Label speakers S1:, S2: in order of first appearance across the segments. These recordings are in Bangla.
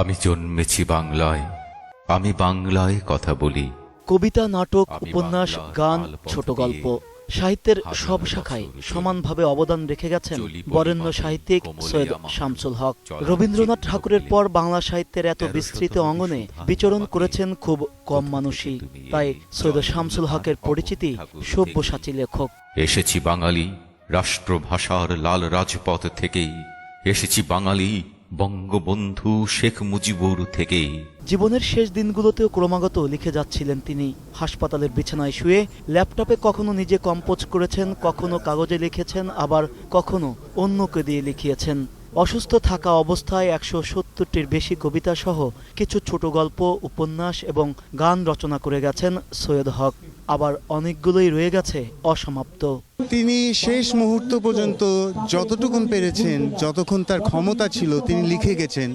S1: আমি জন্মেছি বাংলায়, আমি বাংলায় কথা বলি।
S2: কবিতা, নাটক, উপন্যাস, গান, ছোট গল্প, সাহিত্যের সব শাখায় সমানভাবে অবদান রেখে গেছেন বরেণ্য সাহিত্যিক সৈয়দ শামসুল হক। রবীন্দ্রনাথ ঠাকুরের পর বাংলা সাহিত্যের এত বিস্তৃত অঙ্গনে বিচরণ করেছেন খুব কম মানুষই। তাই সৈয়দ শামসুল হকের পরিচিতি সব্যসাচী লেখক।
S1: এসেছি বাঙালি রাষ্ট্রভাষার লাল রাজপথ থেকে, এসেছি বাঙালি বঙ্গবন্ধু শেখ মুজিবুর থেকে।
S2: জীবনের শেষ দিনগুলোতেও ক্রমাগত লিখে যাচ্ছিলেন তিনি। হাসপাতালের বিছানায় শুয়ে ল্যাপটপে কখনো নিজে কম্পোজ করেছেন, কখনো কাগজে লিখেছেন, আবার কখনো অন্যকে দিয়ে লিখিয়েছেন। অসুস্থ থাকা অবস্থায় ১৭০টির বেশি কবিতা সহ কিছু ছোট গল্প, উপন্যাস এবং গান রচনা করে গেছেন সৈয়দ হক। আবার অনেকগুলোই রয়ে গেছে অসমাপ্ত।
S3: তিনি শেষ মুহূর্ত পর্যন্ত যতটুকুন পেরেছেন, যতক্ষণ তার ক্ষমতা ছিল তিনি লিখে গেছেন।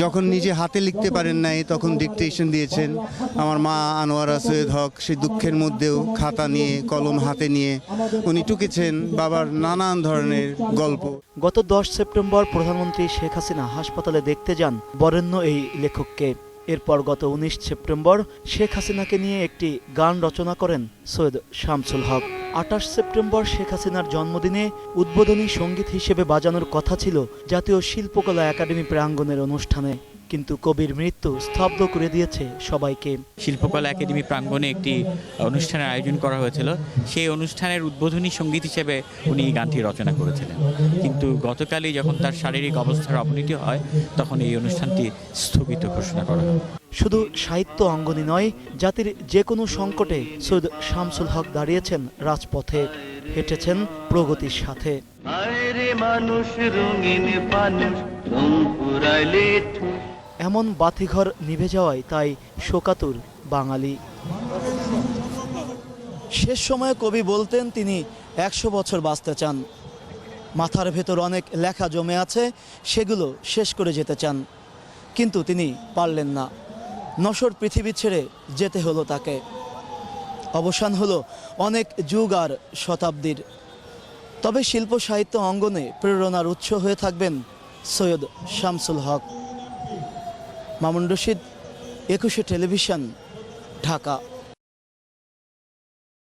S3: যখন নিজে হাতে লিখতে পারেন নাই তখন ডিকটেশন দিয়েছেন। আমার মা আনোয়ারা সৈয়দ হক সেই দুঃখের মধ্যেও খাতা নিয়ে কলম হাতে নিয়ে উনি টুকেছেন বাবার নানান ধরনের গল্প।
S2: গত ১০ সেপ্টেম্বর প্রধানমন্ত্রী শেখ হাসিনা হাসপাতালে দেখতে যান বরেণ্য এই লেখককে। এরপর গত ১৯ সেপ্টেম্বর শেখ হাসিনাকে নিয়ে একটি গান রচনা করেন সৈয়দ শামসুল হক। ২৮ সেপ্টেম্বর শেখ হাসিনার জন্মদিনে উদ্বোধনী সঙ্গীত হিসেবে বাজানোর কথা ছিল জাতীয় শিল্পকলা একাডেমি প্রাঙ্গণের অনুষ্ঠানে, কিন্তু কবির মৃত্যু স্তব্ধ করে দিয়েছে সবাইকে।
S4: শিল্পকলা একাডেমি প্রাঙ্গণে একটি অনুষ্ঠানের আয়োজন করা হয়েছিল। সেই অনুষ্ঠানের উদ্বোধনী সঙ্গীত হিসেবে উনি এই গানটি রচনা করেছিলেন, কিন্তু গতকালই যখন তার শারীরিক অবস্থার অবনতি হয় তখন এই অনুষ্ঠানটি স্থগিত ঘোষণা করা হয়।
S2: শুধু সাহিত্য অঙ্গনই নয়, জাতির যে কোনো সংকটে সৈয়দ শামসুল হক দাঁড়িয়েছেন রাজপথে, হেঁটেছেন প্রগতির সাথে। এমন বাতিঘর নিভে যাওয়ায় তাই শোকাতুর বাঙালি। শেষ সময়ে কবি বলতেন তিনি ১০০ বছর বাঁচতে চান। মাথার ভেতর অনেক লেখা জমে আছে, সেগুলো শেষ করে যেতে চান, কিন্তু তিনি পারলেন না। নশ্বর পৃথিবী ছেড়ে যেতে হলো তাকে। অবসান হলো অনেক যুগ আর শতাব্দীর। তবে শিল্প সাহিত্য অঙ্গনে প্রেরণার উৎস হয়ে থাকবেন সৈয়দ শামসুল হক। মামুন রশিদ, ২১শে টেলিভিশন, ঢাকা।